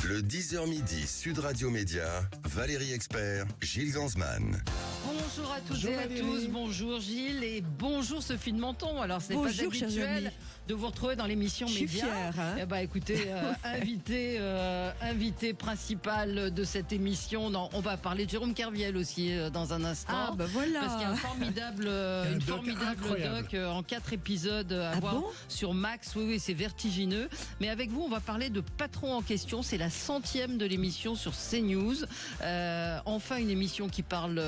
Le 10h midi, Sud Radio Média, Valérie Expert, Gilles Gansman. Bonjour à toutes Bonjour et à Valérie. tous, bonjour Gilles et bonjour Sophie de Menton. Alors ce n'est pas Bonjour, chers habituel amis. de vous retrouver dans l'émission Je suis Média. fière, hein. Eh ben, écoutez, invité principal de cette émission. On va parler de Jérôme Kerviel aussi dans un instant. Ah bah voilà. Parce qu'il y a un formidable, Un une doc formidable incroyable. doc en 4 épisodes à Ah voir bon sur Max. Oui, c'est vertigineux. Mais avec vous, on va parler de Patron en question. C'est la 100e de l'émission sur CNews. Enfin, une émission qui parle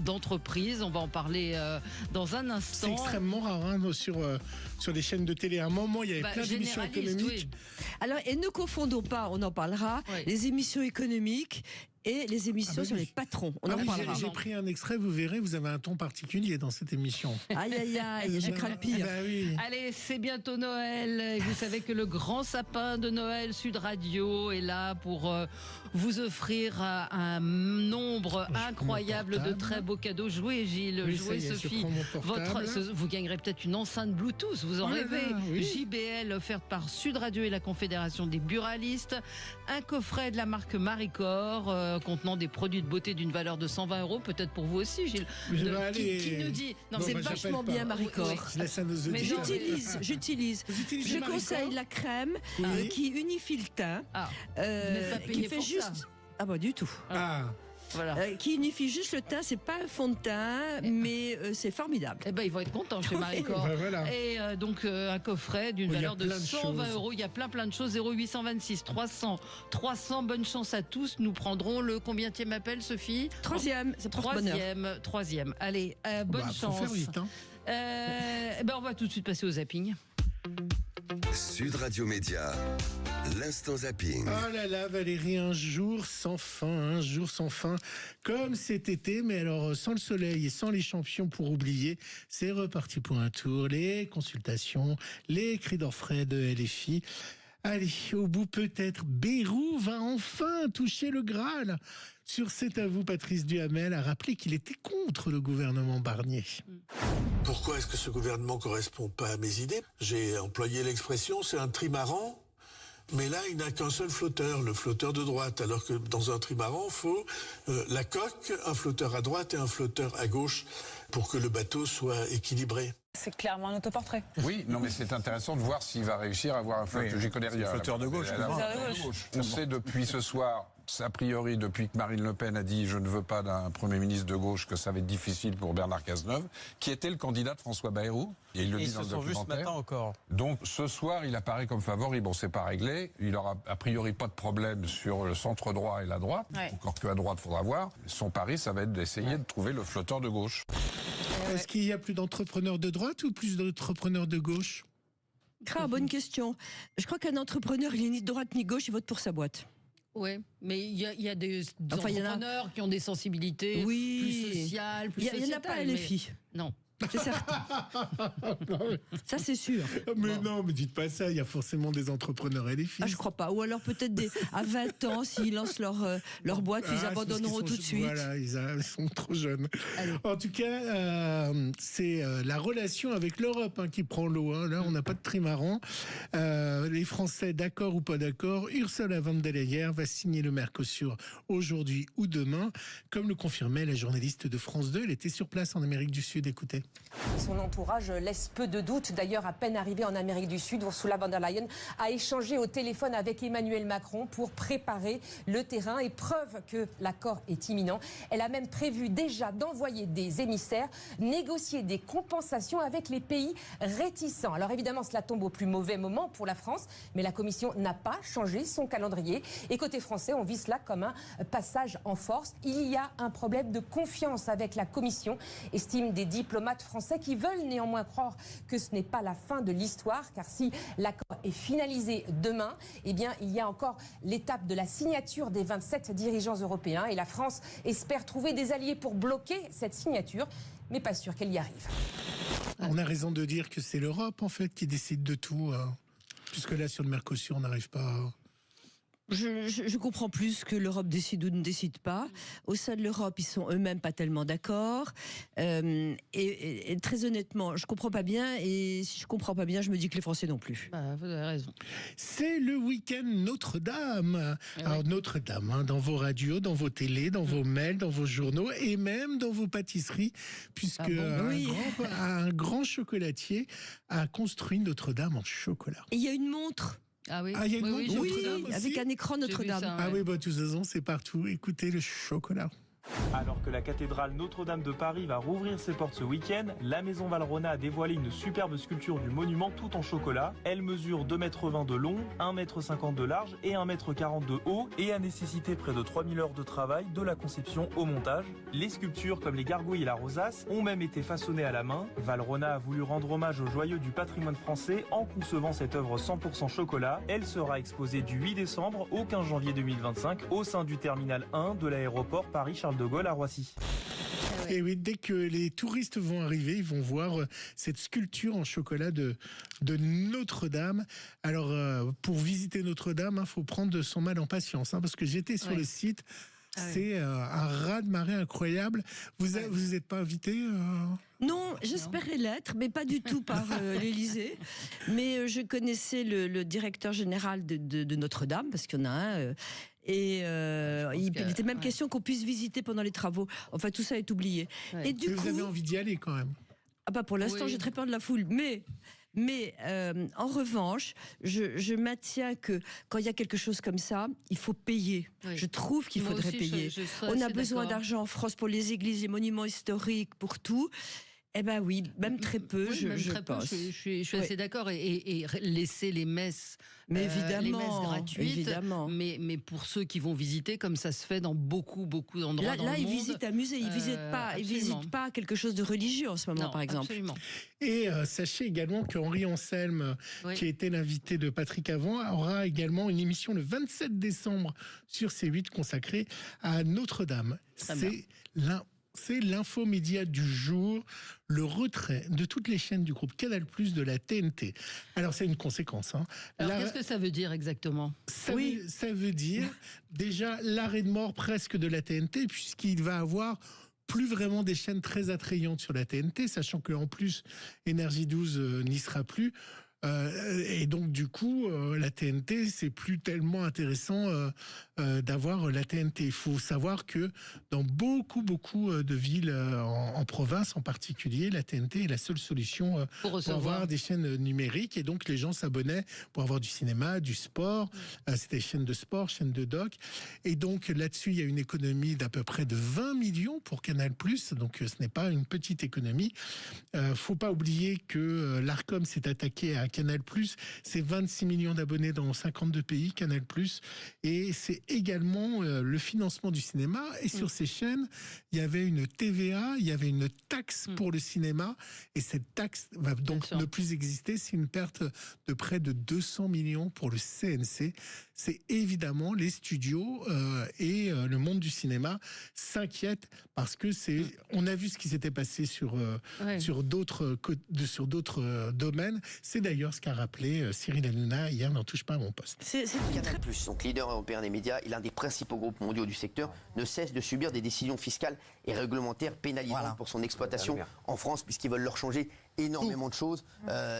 d'entreprise. On va en parler dans un instant. C'est extrêmement rare hein, sur les chaînes de télé. À un moment, il y avait plein d'émissions généraliste, économiques. oui. Alors, et ne confondons pas, on en parlera, Oui. les émissions économiques et les émissions Ah bah sur oui. les patrons. On Ah en oui, parlera. j'ai pris un extrait, vous verrez, vous avez un ton particulier dans cette émission. Aïe, aïe, aïe, je crains le pire. Bah oui. Allez, c'est bientôt Noël. Et vous savez que le grand sapin de Noël Sud Radio est là pour vous offrir un nombre Je prends incroyable mon de portable. très beaux cadeaux. Jouez Gilles, Oui, ça jouez y est, je Sophie. prends mon portable. Vous gagnerez peut-être une enceinte Bluetooth, vous en Oh là rêvez. là, oui. JBL offerte par Sud Radio et la Confédération des buralistes. Un coffret de la marque Maricor contenant des produits de beauté d'une valeur de 120 €, peut-être pour vous aussi Gilles. Je vais aller- Qui nous dit non, Bon, C'est bah, vachement j'appelle bien, pas. Maricor. Oui, Je laisse à nos Mais auditeurs. non, J'utilise. Vous utilisez Je Maricor conseille la crème Oui. qui unifie le teint, Ah, vous n'êtes pas payé qui fait pour juste. ça. Ah bah du tout. Ah, Voilà. Qui unifie juste le teint, c'est pas un fond de teint, mais c'est formidable. Eh ben, ils vont être contents chez Maricor. bah voilà. Et donc, un coffret d'une Il y a valeur de plein de 120 choses. €. Il y a plein de choses. 0826 300. Bonne chance à tous. Nous prendrons le combienième appel, Sophie? Troisième, ça porte bonheur. Troisième. Allez, bonne bah, faut chance. faire vite. Hein. On va tout de suite passer au zapping. Sud Radio Média, l'instant zapping. Oh là là, Valérie, un jour sans fin, comme cet été, mais alors sans le soleil et sans les champions pour oublier, c'est reparti pour un tour, les consultations, les cris d'orfraie de LFI. Allez, au bout peut-être, Bayrou va enfin toucher le Graal. Sur C'est à vous, Patrice Duhamel a rappelé qu'il était contre le gouvernement Barnier. Pourquoi est-ce que ce gouvernement ne correspond pas à mes idées? J'ai employé l'expression, c'est un trimaran, mais là, il n'a qu'un seul flotteur, le flotteur de droite, alors que dans un trimaran, il faut la coque, un flotteur à droite et un flotteur à gauche pour que le bateau soit équilibré. C'est clairement un autoportrait. Oui, non, mais c'est intéressant de voir s'il va réussir à avoir un flotteur. J'y connais rien. flotteur de gauche, Alors, flotteur de gauche. on sait depuis ce soir, a priori depuis que Marine Le Pen a dit je ne veux pas d'un Premier ministre de gauche, que ça va être difficile pour Bernard Cazeneuve, qui était le candidat de François Bayrou. Et il le Ils dit dans se le sont vus ce documentaire. matin encore. Donc ce soir, il apparaît comme favori. Bon, c'est pas réglé. Il aura a priori pas de problème sur le centre droit et la droite. Ouais. Encore que à droite, faudra voir. Son pari, ça va être d'essayer de trouver le flotteur de gauche. Est-ce qu'il y a plus d'entrepreneurs de droite ou plus d'entrepreneurs de gauche? Bonne question. Je crois qu'un entrepreneur, il est ni de droite ni gauche, il vote pour sa boîte. Oui, mais il y a des Enfin, il y en a- entrepreneurs qui ont des sensibilités Oui. plus sociales, plus Il n'y en a pas à sociétales, LFI. mais- Non. C'est certain. Ça, c'est sûr. Mais non, mais dites pas ça, il y a forcément des entrepreneurs LFI. Ah, je crois pas. Ou alors peut-être à 20 ans, s'ils lancent leur boîte, ils abandonneront tout de suite. Voilà, ils sont trop jeunes. Allez. En tout cas, c'est la relation avec l'Europe hein, qui prend l'eau. Hein. Là, on n'a pas de trimaran. Les Français, d'accord ou pas d'accord, Ursula von der Leyen va signer le Mercosur aujourd'hui ou demain, comme le confirmait la journaliste de France 2. Elle était sur place en Amérique du Sud. Écoutez. Son entourage laisse peu de doutes. D'ailleurs, à peine arrivée en Amérique du Sud, Ursula von der Leyen a échangé au téléphone avec Emmanuel Macron pour préparer le terrain et preuve que l'accord est imminent. Elle a même prévu déjà d'envoyer des émissaires négocier des compensations avec les pays réticents. Alors évidemment, cela tombe au plus mauvais moment pour la France, mais la Commission n'a pas changé son calendrier. Et côté français, on vit cela comme un passage en force. Il y a un problème de confiance avec la Commission, estiment des diplomates français qui veulent néanmoins croire que ce n'est pas la fin de l'histoire, car si l'accord est finalisé demain, eh bien, il y a encore l'étape de la signature des 27 dirigeants européens et la France espère trouver des alliés pour bloquer cette signature, mais pas sûr qu'elle y arrive. On a raison de dire que c'est l'Europe en fait qui décide de tout, puisque là sur le Mercosur on n'arrive pas Je comprends plus que l'Europe décide ou ne décide pas. Au sein de l'Europe, ils sont eux-mêmes pas tellement d'accord. Et très honnêtement, je comprends pas bien. Et si je comprends pas bien, je me dis que les Français non plus. Bah, vous avez raison. C'est le week-end Notre-Dame. Alors Notre-Dame, hein, dans vos radios, dans vos télés, dans vos mails, dans vos journaux et même dans vos pâtisseries, puisque un grand chocolatier a construit Notre-Dame en chocolat. Et il y a une montre. Ah oui, il y a une montre Notre-Dame aussi avec un écran Notre-Dame. Ça, ouais. Ah oui, bah, de toute façon, c'est partout. Écoutez le chocolat. Alors que la cathédrale Notre-Dame de Paris va rouvrir ses portes ce week-end, la maison Valrhona a dévoilé une superbe sculpture du monument tout en chocolat. Elle mesure 2,20 m de long, 1,50 m de large et 1,40 m de haut et a nécessité près de 3000 heures de travail de la conception au montage. Les sculptures comme les gargouilles et la rosace ont même été façonnées à la main. Valrhona a voulu rendre hommage aux joyaux du patrimoine français en concevant cette œuvre 100% chocolat. Elle sera exposée du 8 décembre au 15 janvier 2025 au sein du terminal 1 de l'aéroport Paris-Charles de Gaulle à Roissy. Et oui, dès que les touristes vont arriver, ils vont voir cette sculpture en chocolat de Notre-Dame. Alors, pour visiter Notre-Dame, il faut prendre son mal en patience, hein, parce que j'étais sur le site. C'est un raz-de-marée incroyable. Vous êtes pas invité Non, j'espérais l'être, mais pas du tout par l'Élysée. Mais je connaissais le directeur général de Notre-Dame, parce qu'il y en a un. Et il était même question qu'on puisse visiter pendant les travaux. Enfin, tout ça est oublié. Et du coup, vous avez envie d'y aller quand même? Ah bah pour l'instant, j'ai très peur de la foule. Mais en revanche, je maintiens que quand il y a quelque chose comme ça, il faut payer. Oui. Je trouve qu'il faudrait payer. On a besoin d'argent en France pour les églises, les monuments historiques, pour tout. Eh ben oui, même très peu, je pense. Je suis assez d'accord. Et laisser les messes, mais évidemment, les messes gratuites. Évidemment. Mais pour ceux qui vont visiter, comme ça se fait dans beaucoup d'endroits dans le monde. Là, ils visitent un musée, ils visitent pas quelque chose de religieux en ce moment, par exemple. Absolument. Et sachez également qu'Henri Anselme, qui a été l'invité de Patrick Avant, aura également une émission le 27 décembre sur C8 consacrée à Notre-Dame. C'est l'infomédia du jour, le retrait de toutes les chaînes du groupe Canal+ de la TNT. Alors c'est une conséquence. Hein. Alors qu'est-ce que ça veut dire exactement? Ça veut dire déjà l'arrêt de mort presque de la TNT, puisqu'il va avoir plus vraiment des chaînes très attrayantes sur la TNT, sachant qu'en plus Énergie 12 n'y sera plus. Et donc du coup, la TNT, c'est plus tellement intéressant d'avoir la TNT. Il faut savoir que dans beaucoup de villes en province en particulier, la TNT est la seule solution pour avoir des chaînes numériques. Et donc les gens s'abonnaient pour avoir du cinéma, du sport. C'était chaînes de sport, chaînes de doc. Et donc là-dessus, il y a une économie d'à peu près de 20 millions pour Canal+. Donc ce n'est pas une petite économie. Faut pas oublier que l'Arcom s'est attaqué à Canal+, c'est 26 millions d'abonnés dans 52 pays, Canal+, et c'est également le financement du cinéma. Et sur ces chaînes, il y avait une TVA, il y avait une taxe pour le cinéma, et cette taxe va donc ne plus exister. C'est une perte de près de 200 millions pour le CNC. C'est évidemment les studios et le monde du cinéma s'inquiètent parce que on a vu ce qui s'était passé sur d'autres domaines. C'est d'ailleurs ce qu'a rappelé Cyril Hanouna hier dans Touche pas à mon poste. Canal+, donc leader européen des médias et l'un des principaux groupes mondiaux du secteur, ne cesse de subir des décisions fiscales et réglementaires pénalisantes pour son exploitation en France, puisqu'ils veulent leur changer énormément de choses,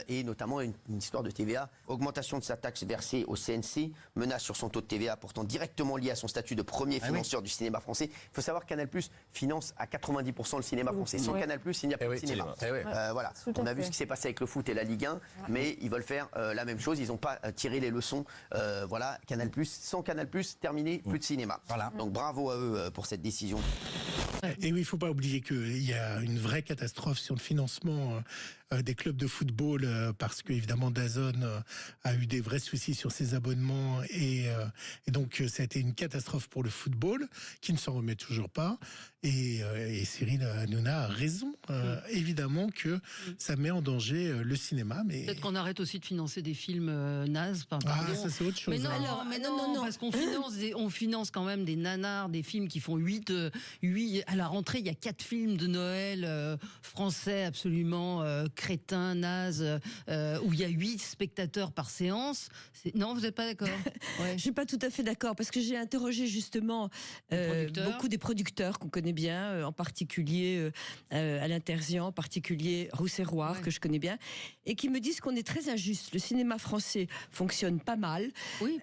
et notamment une histoire de TVA. Augmentation de sa taxe versée au CNC, menace sur son taux de TVA pourtant directement lié à son statut de premier financeur du cinéma français. Il faut savoir que Canal+ finance à 90% le cinéma français. Sans Canal+, il n'y a pas de cinéma. Voilà. On a vu ce qui s'est passé avec le foot et la Ligue 1, mais ils veulent faire la même chose. Ils n'ont pas tiré les leçons. Voilà, Canal+, sans Canal+, terminé, plus de cinéma. Voilà. Donc bravo à eux pour cette décision. Et oui, il ne faut pas oublier qu'il y a une vraie catastrophe sur le financement des clubs de football parce que évidemment DAZN a eu des vrais soucis sur ses abonnements et donc ça a été une catastrophe pour le football qui ne s'en remet toujours pas. Et Cyril Hanouna a raison, évidemment que ça met en danger le cinéma. Mais peut-être qu'on arrête aussi de financer des films nazes. Ça c'est autre chose. Mais non, parce qu'on finance quand même des nanars, des films qui font 8 à la rentrée. Il y a 4 films de Noël français absolument crétins, nazes, où il y a 8 spectateurs par séance. Non, vous n'êtes pas d'accord? J'ai pas tout à fait d'accord, parce que j'ai interrogé justement beaucoup des producteurs qu'on connaît bien, en particulier Alain Terzian, en particulier Rousset-Roire, que je connais bien, et qui me disent qu'on est très injuste. Le cinéma français fonctionne pas mal. Oui.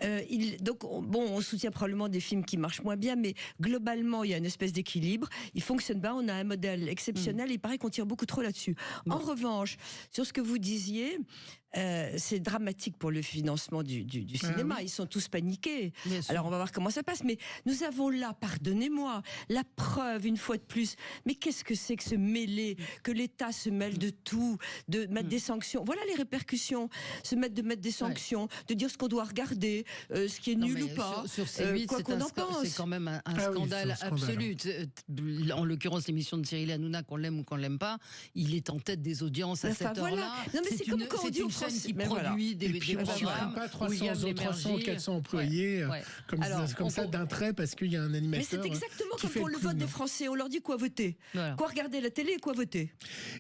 Donc, on soutient probablement des films qui marchent moins bien, mais globalement, il y a une espèce d'équilibre. Il fonctionne bien, on a un modèle exceptionnel, il paraît qu'on tire beaucoup trop là-dessus. En revanche, sur ce que vous disiez, c'est dramatique pour le financement du cinéma. Ils sont tous paniqués. Alors on va voir comment ça passe. Mais nous avons là, pardonnez-moi, la preuve une fois de plus. Mais qu'est-ce que c'est que ce mêlé, que l'État se mêle de tout, de mettre des sanctions. Voilà les répercussions. De mettre des sanctions, de dire ce qu'on doit regarder, ce qui est nul ou pas. Sur C8, quoi qu'on en pense. C'est quand même un scandale absolu. En l'occurrence, l'émission de Cyril Hanouna, qu'on l'aime ou qu'on l'aime pas, il est en tête des audiences à cette heure-là. Non mais c'est comme quand on dit en France qui produit des programmes. Pas 300 ou 400 employés comme ça d'un trait parce qu'il y a un animateur. Mais c'est exactement comme pour le vote des Français. On leur dit quoi voter, quoi regarder la télé et quoi voter.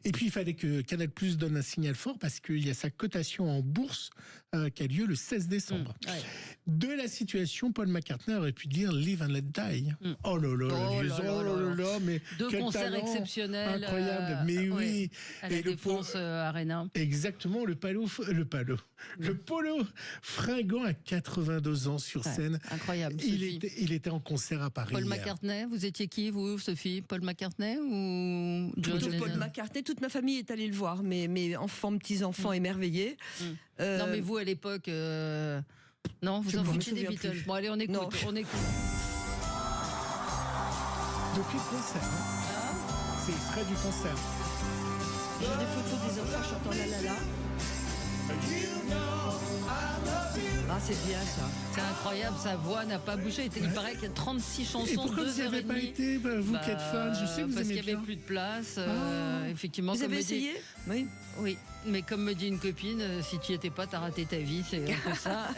Et puis il fallait que Canal+ donne un signal fort parce qu'il y a sa cotation en bourse qui a lieu le 16 décembre. De la situation, Paul McCartney aurait pu dire Live and Let Die. Oh là là, mais deux concerts exceptionnels, incroyables. Mais oui, à la Défense Arena. Exactement, le polo fringant à 82 ans sur scène. Incroyable. Il était en concert à Paris. Paul McCartney, vous étiez qui, vous, Sophie? Paul McCartney ou John Lennon? Paul McCartney, toute ma famille est allée le voir, mes enfants, petits-enfants émerveillés. Non, mais vous, à l'époque, non, vous en foutiez des Beatles. Bon, allez, on écoute. Depuis le concert, c'est extrait du concert. Il y a des photos des enfants chantant la la la. Ah, c'est bien ça. C'est incroyable, sa voix n'a pas bougé. Il paraît qu'il y a 36 chansons, 2 heures et demie. Et pourquoi vous n'y avez pas été, vous qui êtes fan? Je sais que vous aimez bien. Parce qu'il n'y avait plus de place. Effectivement, vous avez essayé? Oui, mais comme me dit une copine, si tu n'y étais pas, t'as raté ta vie, c'est un peu ça.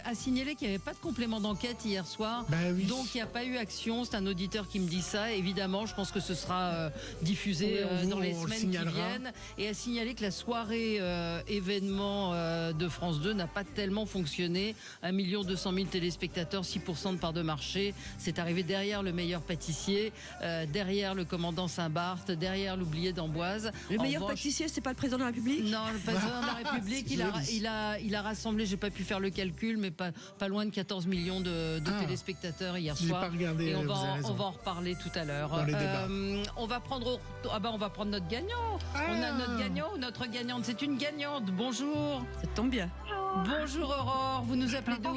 À signaler qu'il n'y avait pas de complément d'enquête hier soir, donc il n'y a pas eu action. C'est un auditeur qui me dit ça. Évidemment, je pense que ce sera diffusé dans les semaines qui viennent. Et à signaler que la soirée événement de France 2 n'a pas tellement fonctionné. 1 200 000 téléspectateurs, 6% de part de marché. C'est arrivé derrière le meilleur pâtissier, derrière le commandant Saint-Barth, derrière l'oublié d'Amboise. Le meilleur pâtissier, c'est pas le président de la République? Non, le président de la République, il a rassemblé, j'ai pas pu faire le calcul, mais pas loin de 14 millions de téléspectateurs hier soir. Pas regardé, et on va en reparler tout à l'heure. On va prendre notre gagnant. On a notre gagnant ou notre gagnante. C'est une gagnante. Bonjour. Ça tombe bien. Bonjour Aurore. Vous nous appelez d'où?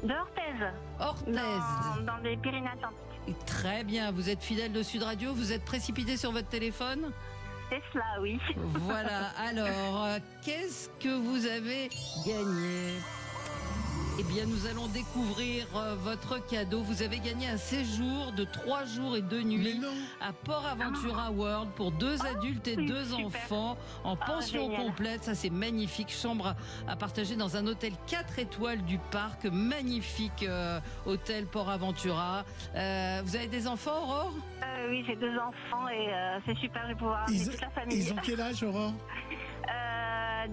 De Orthez. Orthez. Dans les Pyrénées-Atlantiques. Très bien. Vous êtes fidèle de Sud Radio. Vous êtes précipité sur votre téléphone? C'est cela, oui. Voilà. Alors, qu'est-ce que vous avez gagné? Eh bien, nous allons découvrir votre cadeau. Vous avez gagné un séjour de 3 jours et 2 nuits à Port Aventura World pour 2 adultes et 2 enfants en pension complète. Ça, c'est magnifique. Chambre à partager dans un hôtel 4 étoiles du parc. Magnifique hôtel Port Aventura. Vous avez des enfants, Aurore? Oui, j'ai 2 enfants et c'est super. Je vais pouvoir amener toute la famille. Ils ont quel âge, Aurore?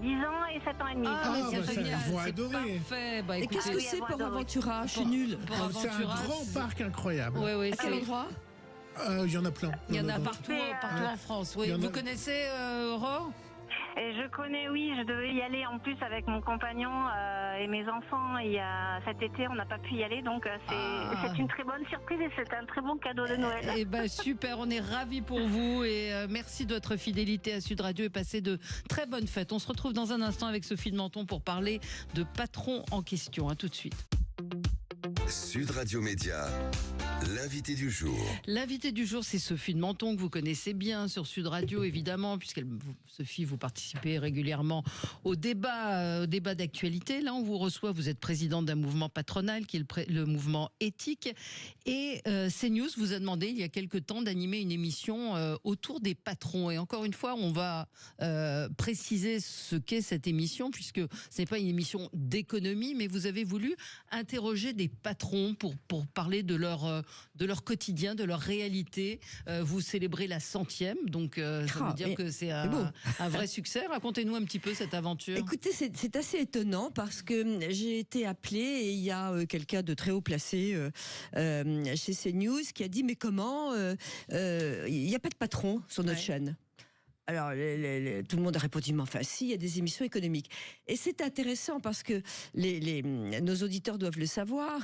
10 ans et 7 ans et demi. Ils vont adorer. Parfait. Et qu'est-ce que c'est Port Aventura? Je suis nulle. C'est un grand parc incroyable. Oui, à quel endroit? Il y en a plein. Il y en a partout en France. Oui. Vous connaissez Aurore? Et je connais, oui, je devais y aller en plus avec mon compagnon et mes enfants. Cet été, on n'a pas pu y aller, donc c'est une très bonne surprise et c'est un très bon cadeau de Noël. Eh ben super, on est ravis pour vous et merci de votre fidélité à Sud Radio et passez de très bonnes fêtes. On se retrouve dans un instant avec Sophie de Menton pour parler de Patron en question. À tout de suite. Sud Radio Média, l'invité du jour. L'invité du jour, c'est Sophie de Menton, que vous connaissez bien sur Sud Radio, évidemment, puisque Sophie, vous participez régulièrement au débat d'actualité. Là, on vous reçoit, vous êtes présidente d'un mouvement patronal, qui est le mouvement éthique. Et CNews vous a demandé, il y a quelque temps, d'animer une émission autour des patrons. Et encore une fois, on va préciser ce qu'est cette émission, puisque ce n'est pas une émission d'économie, mais vous avez voulu interroger des patrons patrons pour parler de leur quotidien, de leur réalité. Vous célébrez la 100e, donc ça veut dire que c'est un vrai succès. Racontez-nous un petit peu cette aventure. Écoutez, c'est assez étonnant parce que j'ai été appelée et il y a quelqu'un de très haut placé chez CNews qui a dit mais comment il n'y a pas de patron sur notre chaîne. Alors, tout le monde a répondu, mais enfin, si, il y a des émissions économiques. Et c'est intéressant parce que nos auditeurs doivent le savoir.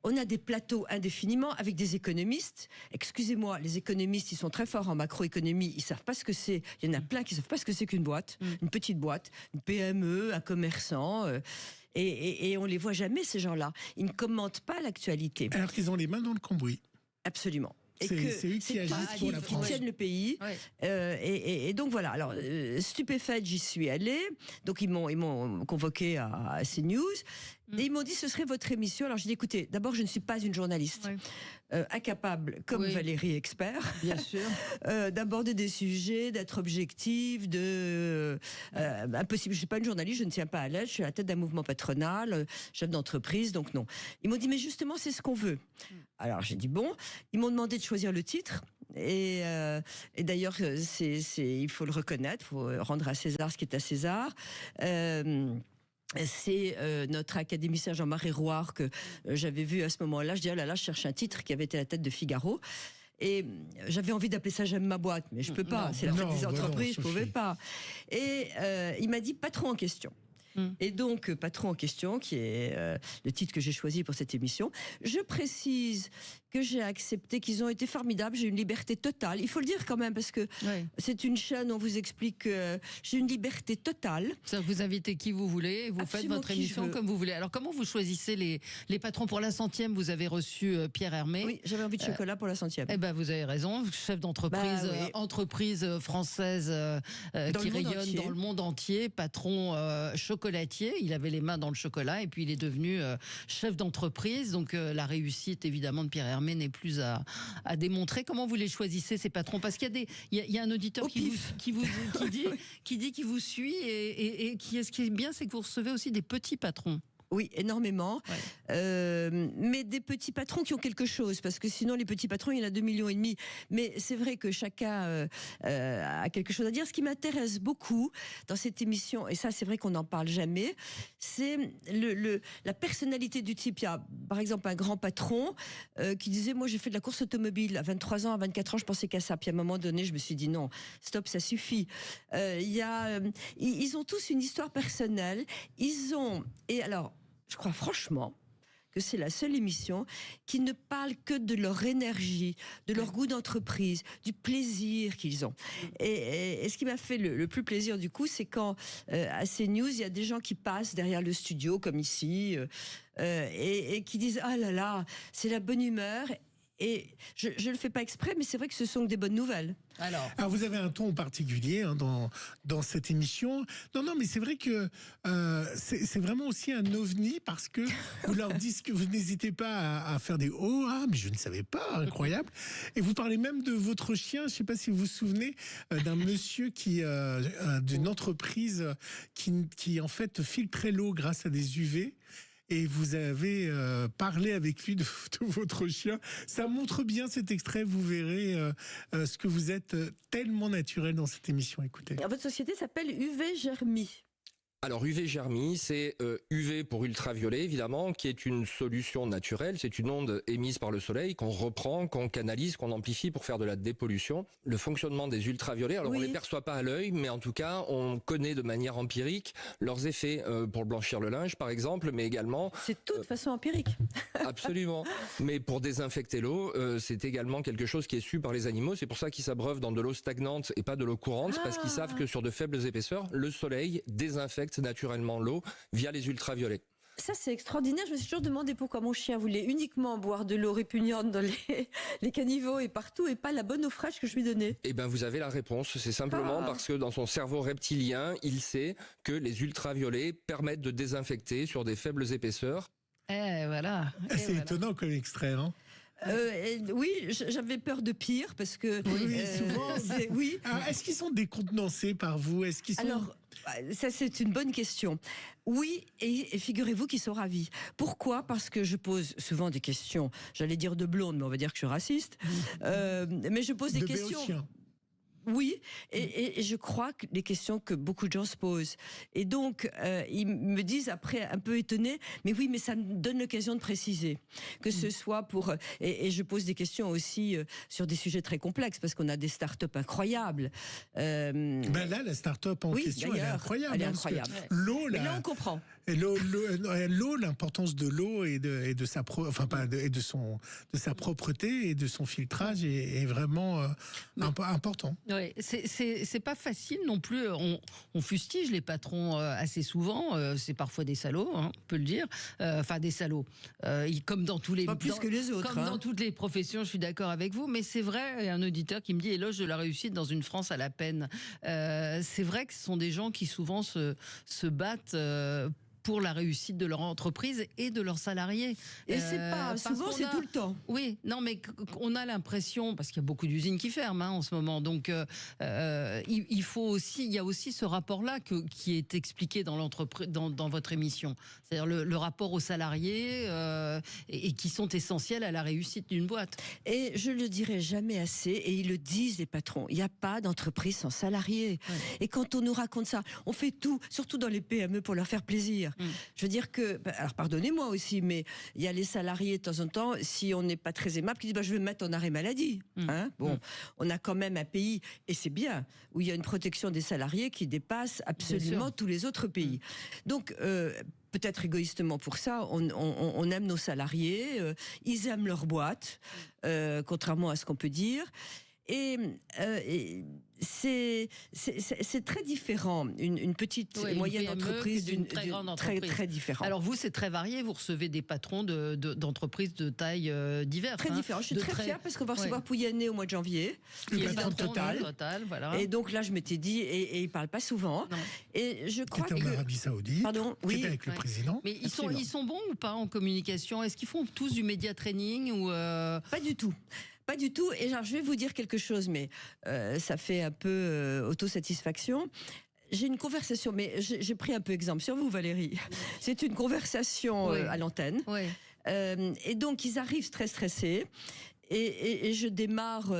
On a des plateaux indéfiniment avec des économistes. Excusez-moi, les économistes, ils sont très forts en macroéconomie. Ils savent pas ce que c'est. Il y en a plein qui savent pas ce que c'est qu'une boîte, une petite boîte, une PME, un commerçant. Et on les voit jamais, ces gens-là. Ils ne commentent pas l'actualité. Alors qu'ils ont les mains dans le cambouis. Absolument. C'est eux qui agissent pour la France. Qui tiennent le pays. Ouais. Et donc voilà. Alors stupéfaite, j'y suis allée. Donc ils m'ont convoqué à CNews et ils m'ont dit ce serait votre émission. Alors j'ai dit écoutez, d'abord je ne suis pas une journaliste. Incapable, comme Valérie Expert, bien sûr, d'aborder des sujets, d'être objective, impossible. Je suis pas une journaliste, je ne tiens pas à l'aide, je suis à la tête d'un mouvement patronal, chef d'entreprise, donc non. Ils m'ont dit mais justement c'est ce qu'on veut. Alors j'ai dit bon. Ils m'ont demandé de choisir le titre. Et d'ailleurs, il faut le reconnaître, il faut rendre à César ce qui est à César. C'est notre académicien Jean-Marie Rouard que j'avais vu à ce moment-là. Je dis, oh là là, je cherche un titre qui avait été à la tête de Figaro. Et j'avais envie d'appeler ça J'aime ma boîte, mais je peux pas. C'est la fête des entreprises, je pouvais pas. Et il m'a dit patron en question. Et donc, patron en question, qui est le titre que j'ai choisi pour cette émission. Je précise que j'ai accepté, qu'ils ont été formidables. J'ai une liberté totale. Il faut le dire quand même, parce que c'est une chaîne où on vous explique que j'ai une liberté totale. Vous invitez qui vous voulez, vous faites votre émission comme vous voulez. Alors, comment vous choisissez les patrons pour la 100e? Vous avez reçu Pierre Hermé. Oui, j'avais envie de chocolat pour la 100e. Eh ben, vous avez raison. Chef d'entreprise, entreprise française qui rayonne dans le monde entier. Patron chocolatier. Il avait les mains dans le chocolat et puis il est devenu chef d'entreprise. Donc, la réussite, évidemment, de Pierre Hermé n'est plus à démontrer. Comment vous les choisissez, ces patrons? Parce qu'il y a un auditeur qui dit qu'il vous suit et ce qui est bien, c'est que vous recevez aussi des petits patrons. Oui, énormément. Mais des petits patrons qui ont quelque chose, parce que sinon les petits patrons, il y en a 2,5 millions. Mais c'est vrai que chacun a quelque chose à dire. Ce qui m'intéresse beaucoup dans cette émission, et ça c'est vrai qu'on n'en parle jamais, c'est la personnalité du type. Il y a par exemple un grand patron qui disait, moi j'ai fait de la course automobile à 23 ans, à 24 ans, je pensais qu'à ça. Puis à un moment donné, je me suis dit non, stop, ça suffit. Ils ont tous une histoire personnelle. Et alors, je crois franchement que c'est la seule émission qui ne parle que de leur énergie, de leur goût d'entreprise, du plaisir qu'ils ont. Et ce qui m'a fait le plus plaisir du coup, c'est quand à CNews, il y a des gens qui passent derrière le studio, comme ici, et qui disent « Ah là là, c'est la bonne humeur ». Et je ne le fais pas exprès, mais c'est vrai que ce sont des bonnes nouvelles. Alors vous avez un ton particulier dans cette émission. Non, mais c'est vrai que c'est vraiment aussi un ovni parce que vous leur dites que vous n'hésitez pas à faire des oh ah mais je ne savais pas, incroyable. Et vous parlez même de votre chien. Je ne sais pas si vous vous souvenez d'un monsieur d'une entreprise qui en fait filtrait l'eau grâce à des UV. Et vous avez parlé avec lui de votre chien. Ça montre bien cet extrait, vous verrez ce que vous êtes tellement naturel dans cette émission. Écoutez. Votre société s'appelle UV Germi. Alors UV Germi, c'est UV pour ultraviolet évidemment, qui est une solution naturelle. C'est une onde émise par le soleil qu'on reprend, qu'on canalise, qu'on amplifie pour faire de la dépollution. Le fonctionnement des ultraviolets, alors on les perçoit pas à l'œil, mais en tout cas on connaît de manière empirique leurs effets pour blanchir le linge par exemple, mais également... C'est de toute façon empirique. Absolument. Mais pour désinfecter l'eau, c'est également quelque chose qui est su par les animaux. C'est pour ça qu'ils s'abreuvent dans de l'eau stagnante et pas de l'eau courante, parce qu'ils savent que sur de faibles épaisseurs, le soleil désinfecte naturellement l'eau via les ultraviolets. Ça, c'est extraordinaire. Je me suis toujours demandé pourquoi mon chien voulait uniquement boire de l'eau répugnante dans les caniveaux et partout, et pas la bonne eau fraîche que je lui donnais. Eh bien, vous avez la réponse. C'est simplement parce que dans son cerveau reptilien, il sait que les ultraviolets permettent de désinfecter sur des faibles épaisseurs. Voilà. C'est étonnant comme extrait, hein. Oui, j'avais peur de pire parce que souvent. oui. Alors, est-ce qu'ils sont décontenancés par vous? Est-ce qu'ils sont... Alors, ça c'est une bonne question. Oui, et figurez-vous qu'ils sont ravis. Pourquoi? Parce que je pose souvent des questions, j'allais dire de blonde, mais on va dire que je suis raciste. Mais je pose des questions. Béotien. Oui, et je crois que les questions que beaucoup de gens se posent. Et donc, ils me disent après, un peu étonnés, mais oui, mais ça me donne l'occasion de préciser. Que ce soit pour... Et je pose des questions aussi sur des sujets très complexes, parce qu'on a des start-up incroyables. Ben là, la start-up en question, elle est incroyable. Elle est incroyable. L'eau, là... Mais là, on comprend. L'eau, l'importance de l'eau et de sa propreté et de son filtrage est vraiment important. Oui, c'est pas facile non plus. On fustige les patrons assez souvent. C'est parfois des salauds, hein, on peut le dire. Enfin, des salauds. Comme dans tous les... Pas plus que les autres. Comme dans toutes les professions, je suis d'accord avec vous. Mais c'est vrai, il y a un auditeur qui me dit éloge de la réussite dans une France à la peine. C'est vrai que ce sont des gens qui souvent se battent pour la réussite de leur entreprise et de leurs salariés. Et c'est pas souvent, c'est tout le temps. Oui, non, mais on a l'impression, parce qu'il y a beaucoup d'usines qui ferment en ce moment, donc il faut aussi, il y a aussi ce rapport-là qui est expliqué dans l'entreprise, dans votre émission, c'est-à-dire le rapport aux salariés et qui sont essentiels à la réussite d'une boîte. Et je le dirai jamais assez, et ils le disent les patrons. Il n'y a pas d'entreprise sans salariés. Ouais. Et quand on nous raconte ça, on fait tout, surtout dans les PME, pour leur faire plaisir. Je veux dire que, alors pardonnez-moi aussi, mais il y a les salariés de temps en temps, si on n'est pas très aimable, qui disent je vais me mettre en arrêt maladie. On a quand même un pays, et c'est bien, où il y a une protection des salariés qui dépasse absolument tous les autres pays. Donc, peut-être égoïstement pour ça, on aime nos salariés, ils aiment leur boîte, contrairement à ce qu'on peut dire. Et c'est très différent, une petite et moyenne entreprise d'une très grande entreprise. Très différent. Alors vous, c'est très varié, vous recevez des patrons d'entreprises de taille diverses. Très différent. Je suis très fière parce qu'on va recevoir Pouyanné au mois de janvier. Qui est patron Total. Voilà. Et donc là, je m'étais dit, et il ne parle pas souvent. Non. Et je crois que... en Arabie Saoudite. Pardon, oui. Avec le président. Mais ils sont bons ou pas en communication? Est-ce qu'ils font tous du média training ou Pas du tout. Pas du tout. Et genre, je vais vous dire quelque chose, mais ça fait un peu autosatisfaction. J'ai une conversation, mais j'ai pris un peu exemple sur vous, Valérie. C'est une conversation à l'antenne. Oui. Et donc, ils arrivent très stressés. Et je démarre,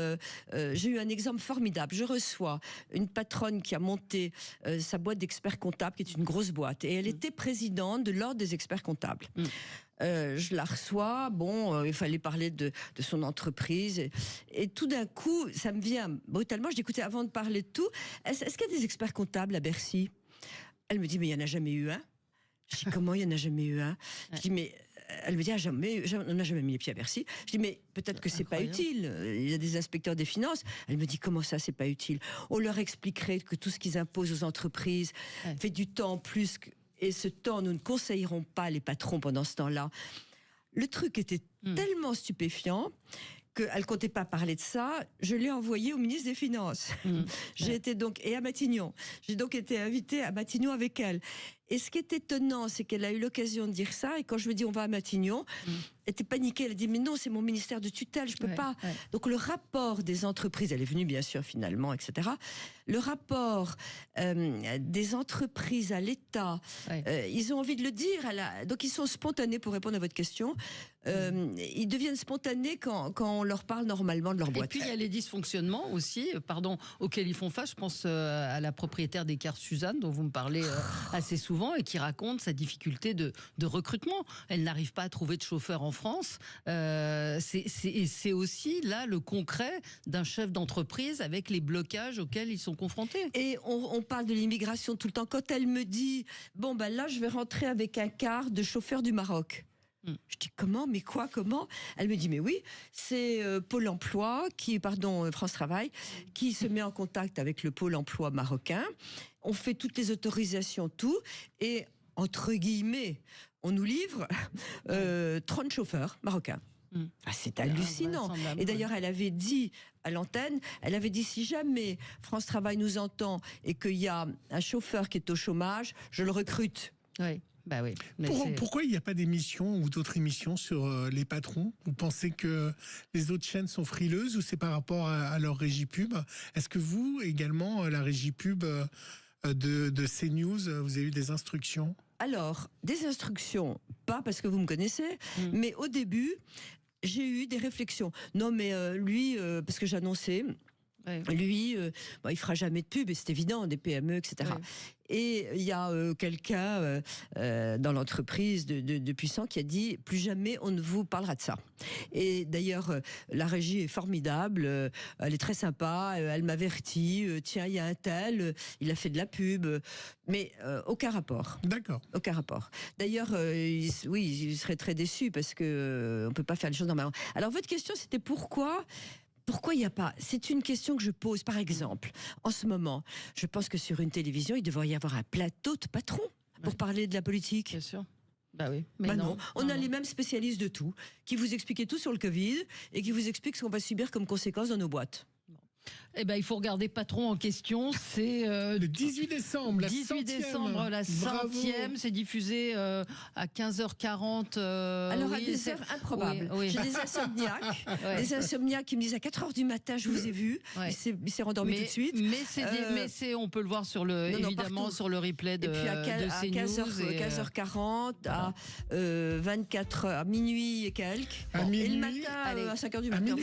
j'ai eu un exemple formidable. Je reçois une patronne qui a monté sa boîte d'experts comptables, qui est une grosse boîte. Et elle était présidente de l'ordre des experts comptables. Je la reçois, il fallait parler de son entreprise. Et tout d'un coup, ça me vient brutalement. Je dis, écoutez, avant de parler de tout, est-ce qu'il y a des experts comptables à Bercy? Elle me dit, mais il n'y en a jamais eu un. Je dis, comment il n'y en a jamais eu un? Je dis, mais... Elle me dit, on n'a jamais mis les pieds à Bercy. Je dis, mais peut-être que c'est pas utile. Il y a des inspecteurs des finances. Elle me dit, comment ça, c'est pas utile? On leur expliquerait que tout ce qu'ils imposent aux entreprises fait du temps en plus. Et ce temps, nous ne conseillerons pas les patrons pendant ce temps-là. Le truc était tellement stupéfiant qu'elle ne comptait pas parler de ça. Je l'ai envoyé au ministre des Finances. J'ai été donc, et à Matignon. J'ai donc été invitée à Matignon avec elle. Et ce qui est étonnant, c'est qu'elle a eu l'occasion de dire ça. Et quand je lui dis on va à Matignon, elle était paniquée. Elle a dit mais non, c'est mon ministère de tutelle, je peux pas. Donc le rapport des entreprises, elle est venue bien sûr finalement, etc. Le rapport des entreprises à l'État, ils ont envie de le dire. Donc ils sont spontanés pour répondre à votre question. Ils deviennent spontanés quand on leur parle normalement de leur boîte. Et puis il y a les dysfonctionnements aussi, auxquels ils font face. Je pense à la propriétaire des cartes Suzanne, dont vous me parlez assez souvent, et qui raconte sa difficulté de recrutement. Elle n'arrive pas à trouver de chauffeur en France. C'est aussi là le concret d'un chef d'entreprise avec les blocages auxquels ils sont confrontés. Et on parle de l'immigration tout le temps. Quand elle me dit là je vais rentrer avec un quart de chauffeur du Maroc. Je dis comment, mais quoi, comment? Elle me dit mais oui, c'est Pôle Emploi France Travail qui se met en contact avec le Pôle Emploi marocain. On fait toutes les autorisations, tout, et entre guillemets, on nous livre 30 chauffeurs marocains. C'est hallucinant. Et d'ailleurs, elle avait dit à l'antenne, si jamais France Travail nous entend et qu'il y a un chauffeur qui est au chômage, je le recrute. Oui. Bah oui. Pourquoi il n'y a pas d'émission ou d'autres émissions sur les patrons? Vous pensez que les autres chaînes sont frileuses ou c'est par rapport à leur régie pub? Est-ce que vous, également, la régie pub de CNews, vous avez eu des instructions? Alors, des instructions, pas parce que vous me connaissez, mais au début, j'ai eu des réflexions. Non, mais lui, parce que j'annonçais... Lui, il fera jamais de pub, et c'est évident, des PME, etc. Ouais. Et il y a quelqu'un dans l'entreprise de Puissant qui a dit plus jamais on ne vous parlera de ça. Et d'ailleurs, la régie est formidable, elle est très sympa, elle m'avertit, tiens, il y a un tel, il a fait de la pub, mais aucun rapport. D'accord. Aucun rapport. D'ailleurs, oui, il serait très déçu parce que on peut pas faire les choses normalement. Alors votre question, c'était pourquoi il n'y a pas? C'est une question que je pose. Par exemple, en ce moment, je pense que sur une télévision, il devrait y avoir un plateau de patrons pour parler de la politique. Bien sûr. Bah oui. Mais non. On a les mêmes spécialistes de tout, qui vous expliquent tout sur le Covid et qui vous expliquent ce qu'on va subir comme conséquences dans nos boîtes. Eh ben, il faut regarder Patron en question. C'est le 18 décembre, la 18 décembre, la 100e. C'est diffusé à 15h40. Alors à des heures improbables. Oui. J'ai des insomniaques, des insomniaques qui me disent à 4h du matin, je vous ai vu. Il s'est rendormi tout de suite. Mais on peut le voir sur évidemment sur le replay de CNews. Et puis à 15h40, à 24h, à minuit et quelques. Et le matin, à 5h du matin.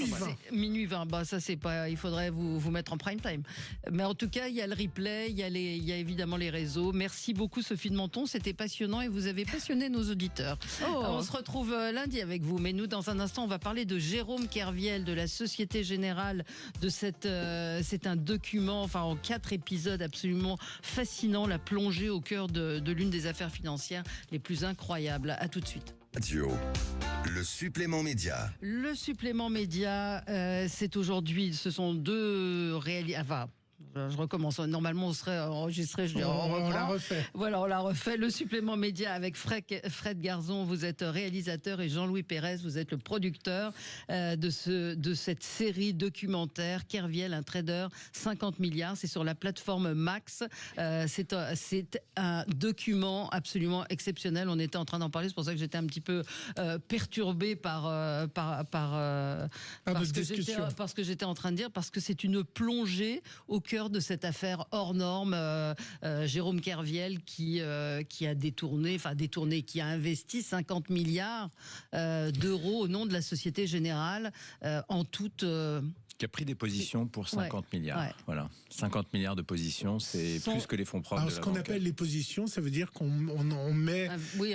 Minuit 20. Bah ça c'est pas. Il faudrait vous mettre en prime time. Mais en tout cas, il y a le replay, il y a évidemment les réseaux. Merci beaucoup Sophie de Menton, c'était passionnant et vous avez passionné nos auditeurs. On se retrouve lundi avec vous, mais nous dans un instant on va parler de Jérôme Kerviel de la Société Générale, de c'est un document, enfin en 4 épisodes absolument fascinant, la plongée au cœur de l'une des affaires financières les plus incroyables. À tout de suite. Radio. Le supplément média. Le supplément média, c'est aujourd'hui, ce sont deux réalités. Enfin, je recommence. Normalement, on serait enregistré. On la refait. Voilà, on la refait. Le supplément média avec Fred Garzon. Vous êtes réalisateur et Jean-Louis Pérez, vous êtes le producteur de cette série documentaire Kerviel, un trader, 50 milliards. C'est sur la plateforme Max. C'est un document absolument exceptionnel. On était en train d'en parler. C'est pour ça que j'étais un petit peu perturbée par ce que j'étais en train de dire, parce que c'est une plongée au cœur de cette affaire hors norme, Jérôme Kerviel qui a détourné, qui a investi 50 milliards d'euros au nom de la Société Générale en toute... Qui a pris des positions pour 50 milliards. Ouais. Voilà. 50 milliards de positions, c'est plus que les fonds propres. Alors, de la ce qu'on appelle les positions, ça veut dire qu'on met les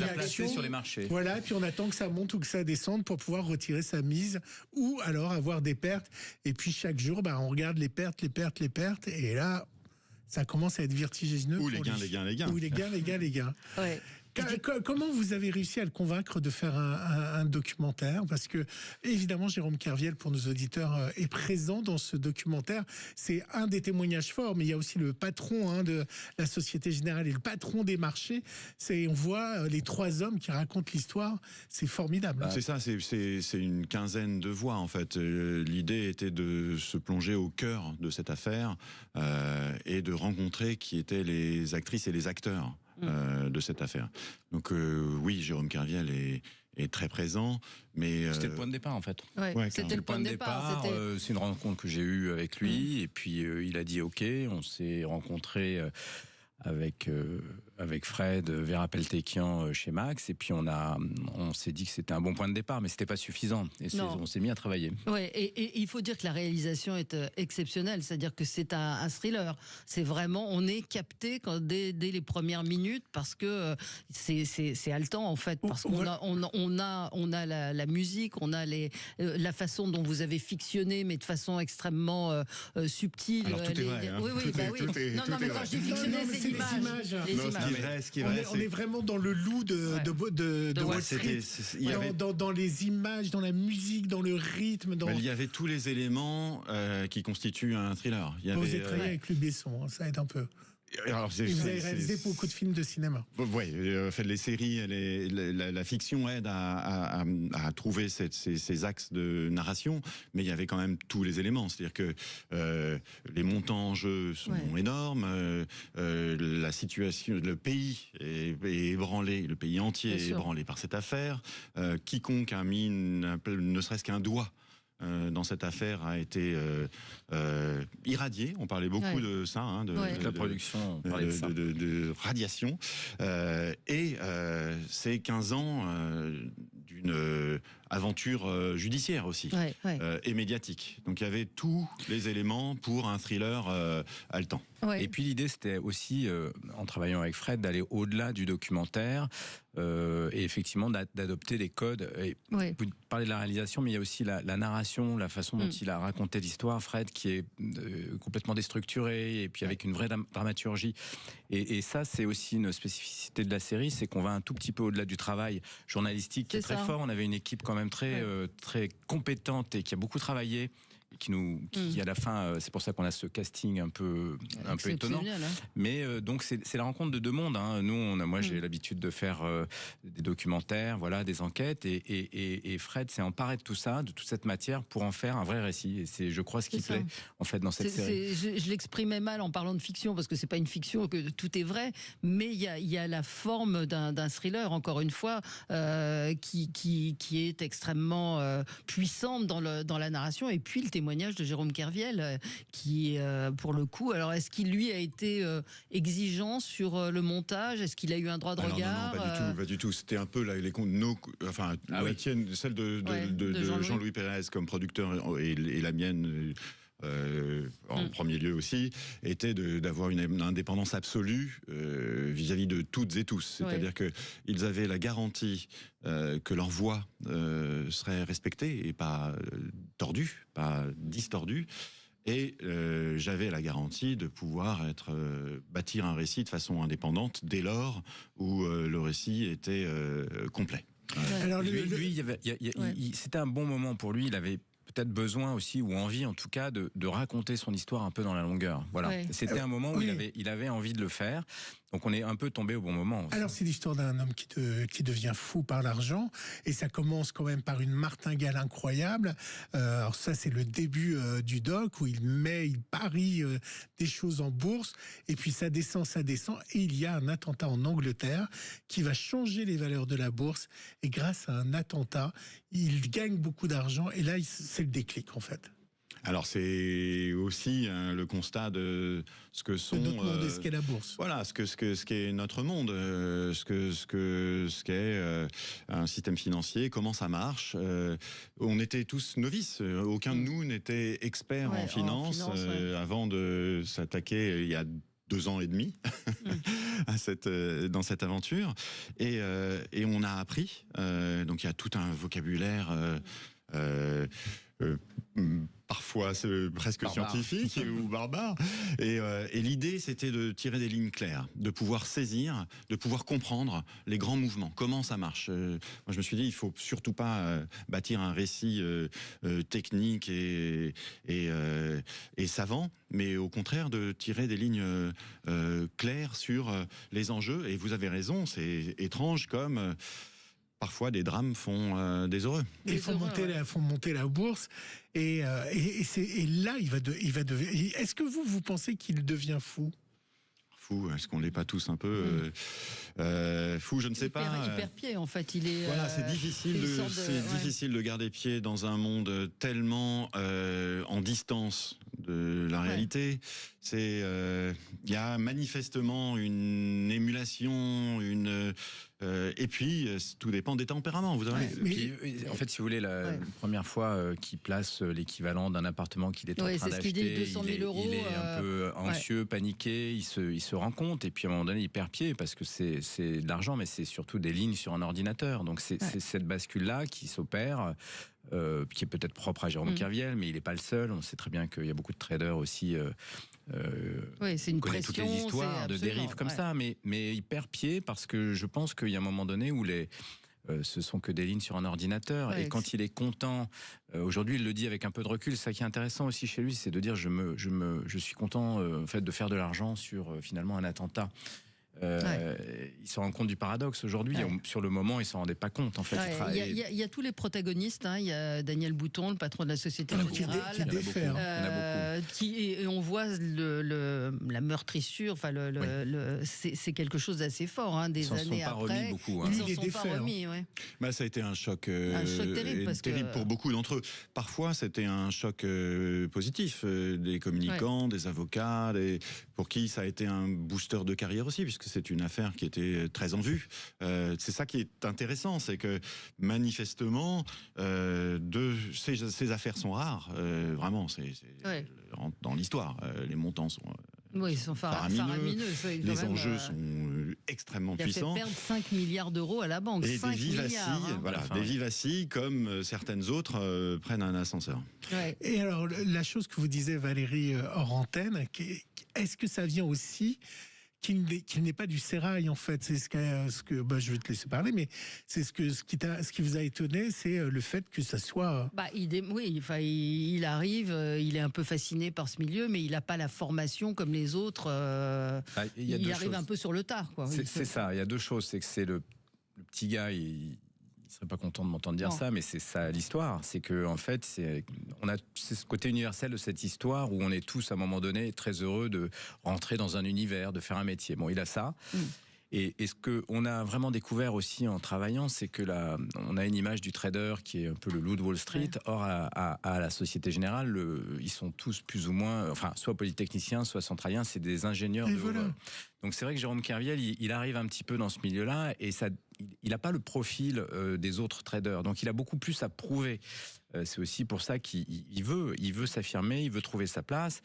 a placés sur les marchés. Voilà, puis on attend que ça monte ou que ça descende pour pouvoir retirer sa mise ou alors avoir des pertes. Et puis chaque jour, on regarde les pertes. Et là, ça commence à être vertigineux. Ou les gains. Ou les gains. Ouais. Comment vous avez réussi à le convaincre de faire un documentaire? Parce que, évidemment, Jérôme Kerviel, pour nos auditeurs, est présent dans ce documentaire. C'est un des témoignages forts, mais il y a aussi le patron de la Société Générale et le patron des marchés. On voit les 3 hommes qui racontent l'histoire. C'est formidable. C'est ça, c'est une quinzaine de voix, en fait. L'idée était de se plonger au cœur de cette affaire et de rencontrer qui étaient les actrices et les acteurs de cette affaire. Donc oui, Jérôme Kerviel est très présent, mais... C'était le point de départ, en fait. C'était le point de départ. C'est une rencontre que j'ai eue avec lui, et puis il a dit OK, on s'est rencontrés avec Fred Verapeltekian chez Max, et puis on s'est dit que c'était un bon point de départ, mais c'était pas suffisant, et on s'est mis à travailler. Ouais, et il faut dire que la réalisation est exceptionnelle, c'est-à-dire que c'est un thriller. C'est vraiment, on est capté dès les premières minutes, parce que c'est haletant en fait, parce qu'on a la musique, on a la façon dont vous avez fictionné, mais de façon extrêmement subtile. Alors tout est vrai. Non, mais quand je dis fictionné, c'est l'image. Les images. On est vraiment dans le loup de Wall Street. Dans les images, dans la musique, dans le rythme. Il y avait tous les éléments qui constituent un thriller. Vous êtes travaillé avec Luc Besson, ça aide un peu. Alors, vous avez réalisé beaucoup de films de cinéma. Oui, fait, les séries, la fiction aide à trouver ces axes de narration, mais il y avait quand même tous les éléments. C'est-à-dire que les montants en jeu sont énormes, la situation, le pays est ébranlé, le pays entier est ébranlé par cette affaire. Quiconque a mis ne serait-ce qu'un doigt dans cette affaire a été irradié. On parlait beaucoup de ça, de la production, de radiation. Et c'est 15 ans d'une aventure judiciaire aussi, et médiatique. Donc il y avait tous les éléments pour un thriller haletant. Et puis l'idée, c'était aussi, en travaillant avec Fred, d'aller au-delà du documentaire et effectivement d'adopter des codes. Et vous parlez de la réalisation, mais il y a aussi la narration, la façon dont il a raconté l'histoire, Fred, qui est complètement déstructurée et puis avec une vraie dramaturgie. Et ça, c'est aussi une spécificité de la série, c'est qu'on va un tout petit peu au-delà du travail journalistique qui est très fort. On avait une équipe quand même très compétente et qui a beaucoup travaillé. Qui à la fin, c'est pour ça qu'on a ce casting un peu étonnant. Mais donc c'est la rencontre de deux mondes. Nous, moi j'ai l'habitude de faire des documentaires, voilà, des enquêtes, et Fred s'est emparé de tout ça, de toute cette matière, pour en faire un vrai récit. Et c'est, je crois, ce qui plaît en fait dans cette série. Je l'exprimais mal en parlant de fiction parce que c'est pas une fiction, que tout est vrai, mais il y a la forme d'un thriller, encore une fois, qui est extrêmement puissante dans la narration, et puis le témoignage de Jérôme Kerviel, qui pour le coup, alors est-ce qu'il lui a été exigeant sur le montage? Est-ce qu'il a eu un droit de regard? Non, pas du tout. C'était un peu la tienne, celle de Jean-Louis Pérez comme producteur et la mienne. En premier lieu aussi, était d'avoir une indépendance absolue vis-à-vis de toutes et tous. C'est-à-dire qu'ils avaient la garantie que leur voix serait respectée et pas tordue, pas distordue. Et j'avais la garantie de pouvoir bâtir un récit de façon indépendante dès lors où le récit était complet. Alors lui, c'était un bon moment pour lui. Il avait peut-être besoin aussi, ou envie en tout cas, de raconter son histoire un peu dans la longueur. Voilà. C'était un moment où il avait envie de le faire. Donc on est un peu tombé au bon moment aussi. Alors c'est l'histoire d'un homme qui devient fou par l'argent, et ça commence quand même par une martingale incroyable. Alors ça, c'est le début du doc, où il parie des choses en bourse, et puis ça descend, et il y a un attentat en Angleterre qui va changer les valeurs de la bourse, et grâce à un attentat, il gagne beaucoup d'argent, et là c'est le déclic en fait. Alors c'est aussi le constat de ce que sont notre monde, ce qu'est la bourse. Voilà, ce qu'est notre monde, ce qu'est un système financier, comment ça marche. On était tous novices, aucun de nous n'était expert en finance, avant de s'attaquer il y a 2 ans et demi dans cette aventure, et on a appris. Donc il y a tout un vocabulaire. Parfois presque scientifique ou barbare, et l'idée c'était de tirer des lignes claires, de pouvoir saisir, de pouvoir comprendre les grands mouvements, comment ça marche. Moi je me suis dit, il faut surtout pas bâtir un récit technique et savant, mais au contraire de tirer des lignes claires sur les enjeux. Et vous avez raison, c'est étrange comme parfois des drames font des heureux. Ils font monter la bourse, et là il va devenir. Est-ce que vous pensez qu'il devient fou? Fou, est-ce qu'on l'est pas tous un peu fou, je ne sais pas. Il perd pied en fait. Voilà, c'est difficile de garder pied dans un monde tellement en distance de la réalité. C'est il y a manifestement une émulation, et puis tout dépend des tempéraments. Vous avez. Puis, en fait, si vous voulez, la première fois qu'il place l'équivalent d'un appartement qu'il est en train d'acheter, 200 000 €, il est un peu anxieux, paniqué, il se rend compte, et puis à un moment donné, il perd pied parce que c'est de l'argent, mais c'est surtout des lignes sur un ordinateur. Donc c'est cette bascule-là qui s'opère. Qui est peut-être propre à Jérôme Kerviel, mais il n'est pas le seul. On sait très bien qu'il y a beaucoup de traders aussi. C'est une pression. Toutes les histoires de dérives comme ça, mais il perd pied parce que je pense qu'il y a un moment donné où ce sont que des lignes sur un ordinateur. Ouais, et quand il est content, aujourd'hui il le dit avec un peu de recul, ça qui est intéressant aussi chez lui, c'est de dire je suis content en fait de faire de l'argent sur finalement un attentat. Il se rend compte du paradoxe aujourd'hui. Sur le moment, il s'en rendait pas compte. En fait, il y a tous les protagonistes. Hein. Il y a Daniel Bouton, le patron de la Société Générale, qui défère. Et on voit la meurtrissure. Enfin, c'est quelque chose d'assez fort. Hein, des années après, beaucoup, ils s'en sont pas remis. Bah, ça a été un choc terrible, pour beaucoup d'entre eux. Parfois, c'était un choc positif. Des communicants, des avocats, pour qui ça a été un booster de carrière aussi, puisque c'est une affaire qui était très en vue. C'est ça qui est intéressant, c'est que manifestement, ces affaires sont rares. Vraiment, c'est dans l'histoire. Les montants sont... Oui, ils sont faramineux. Les enjeux sont extrêmement puissants. Il a fait perdre 5 milliards d'euros à la banque. Et 5 milliards. Des vies vacillent comme certaines autres prennent un ascenseur. Ouais. Et alors, la chose que vous disiez, Valérie, hors antenne, est-ce que ça vient aussi qu'il n'est pas du sérail, en fait? C'est ce que je vais te laisser parler, mais c'est ce qui vous a étonné, c'est le fait que ça soit... il arrive, il est un peu fasciné par ce milieu, mais il n'a pas la formation comme les autres. Il arrive un peu sur le tard, quoi. C'est ça, il y a deux choses. C'est que c'est le petit gars, il serait pas content de m'entendre dire ça, mais c'est ça l'histoire. C'est que en fait, c'est ce côté universel de cette histoire où on est tous à un moment donné très heureux de rentrer dans un univers, de faire un métier. Bon, il a ça. Et ce que on a vraiment découvert aussi en travaillant, c'est que on a une image du trader qui est un peu le loup de Wall Street. Or, à la Société Générale, ils sont tous plus ou moins, enfin, soit polytechniciens, soit centraliens, c'est des ingénieurs de haut vol. Donc c'est vrai que Jérôme Kerviel, il arrive un petit peu dans ce milieu-là et il n'a pas le profil des autres traders. Donc il a beaucoup plus à prouver. C'est aussi pour ça qu'il veut s'affirmer, il veut trouver sa place.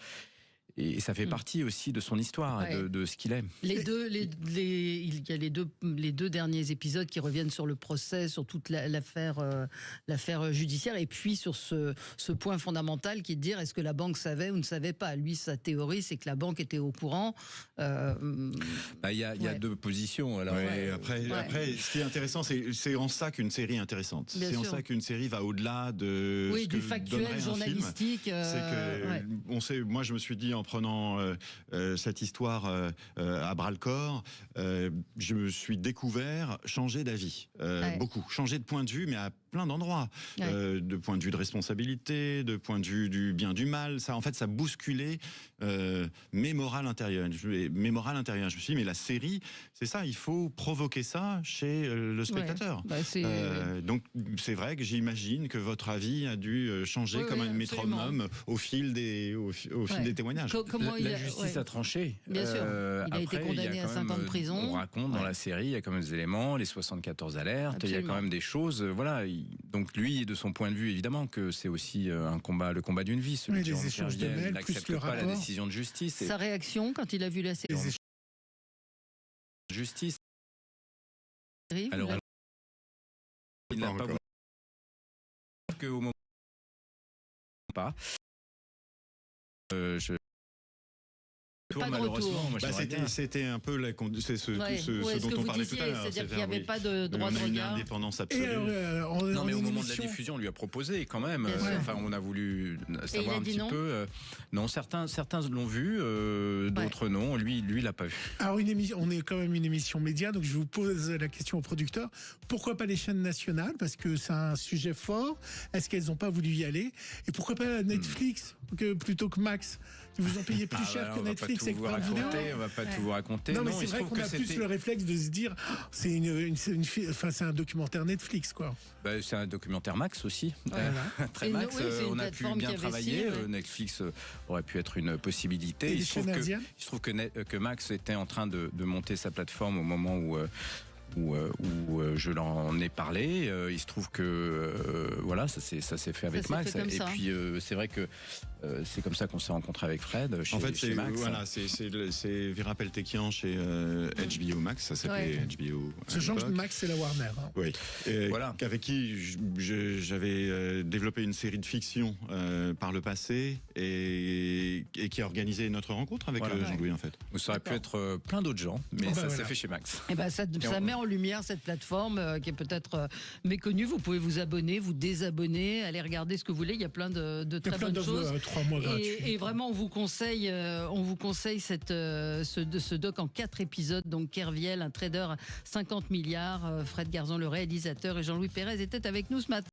Et ça fait partie aussi de son histoire, de ce qu'il est. Il y a les deux derniers épisodes qui reviennent sur le procès, sur toute l'affaire judiciaire, et puis sur ce point fondamental qui est de dire est-ce que la banque savait ou ne savait pas. Lui, sa théorie, c'est que la banque était au courant. Il y a deux positions. Alors, après, ce qui est intéressant, c'est en ça qu'une série est intéressante. C'est en ça qu'une série va au-delà de du factuel journalistique. On sait, moi, je me suis dit en prenant cette histoire à bras-le-corps, je me suis découvert changer d'avis, beaucoup, changer de point de vue, mais à plein d'endroits, de point de vue de responsabilité, de point de vue du bien du mal. Ça, en fait, ça bousculait mes morales intérieures. Je me suis dit, mais la série, c'est ça, il faut provoquer ça chez le spectateur. Donc, c'est vrai que j'imagine que votre avis a dû changer comme un métronome au fil des témoignages. La justice a tranché. Bien sûr. Il a été condamné à 5 ans de prison. On raconte dans la série, il y a quand même des éléments, les 74 alertes, il y a quand même des choses. Voilà. Donc lui, de son point de vue, évidemment que c'est aussi le combat d'une vie. Celui des échanges de mails, il n'accepte pas la décision de justice. Sa réaction quand il a vu la série. Justice. Alors, il n'a pas voulu qu'au moment pas. Malheureusement, c'était un peu ce dont on parlait tout à l'heure. C'est-à-dire qu'il n'y avait pas de droit de regard. Une indépendance absolue. Non, mais au moment de la diffusion, on lui a proposé quand même. Enfin, on a voulu savoir un petit peu. Non, certains l'ont vu, d'autres non. Lui, il l'a pas vu. Alors, on est quand même une émission média, donc je vous pose la question aux producteurs. Pourquoi pas les chaînes nationales? Parce que c'est un sujet fort. Est-ce qu'elles n'ont pas voulu y aller? Et pourquoi pas Netflix plutôt que Max? Ils vous ont payé plus cher que Netflix et que Prime Video. On va pas tout vous raconter. Non, mais c'est vrai qu'on a plus le réflexe de se dire c'est un documentaire Netflix, quoi. C'est un documentaire Max aussi. Très Max, on a pu bien travailler. Netflix aurait pu être une possibilité. Il se trouve que Max était en train de monter sa plateforme au moment où je l'en ai parlé. Il se trouve que voilà, ça s'est fait avec Max. Et puis c'est vrai que C'est comme ça qu'on s'est rencontré avec Fred. En fait, c'est Vera Peltekian chez HBO Max, ça s'appelait HBO. Ce genre de Max, c'est la Warner. Hein. Oui. Voilà. Avec qui j'avais développé une série de fiction par le passé et qui a organisé notre rencontre avec Jean-Louis, en fait. Ça aurait pu être plein d'autres gens, mais ça s'est fait chez Max. Et ça met en lumière cette plateforme qui est peut-être méconnue. Vous pouvez vous abonner, vous désabonner, aller regarder ce que vous voulez. Il y a plein de très bonnes choses. 3 mois gratuits. Et vraiment, on vous conseille ce doc en 4 épisodes. Donc Kerviel, un trader à 50 milliards, Fred Garzon, le réalisateur, et Jean-Louis Pérez étaient avec nous ce matin.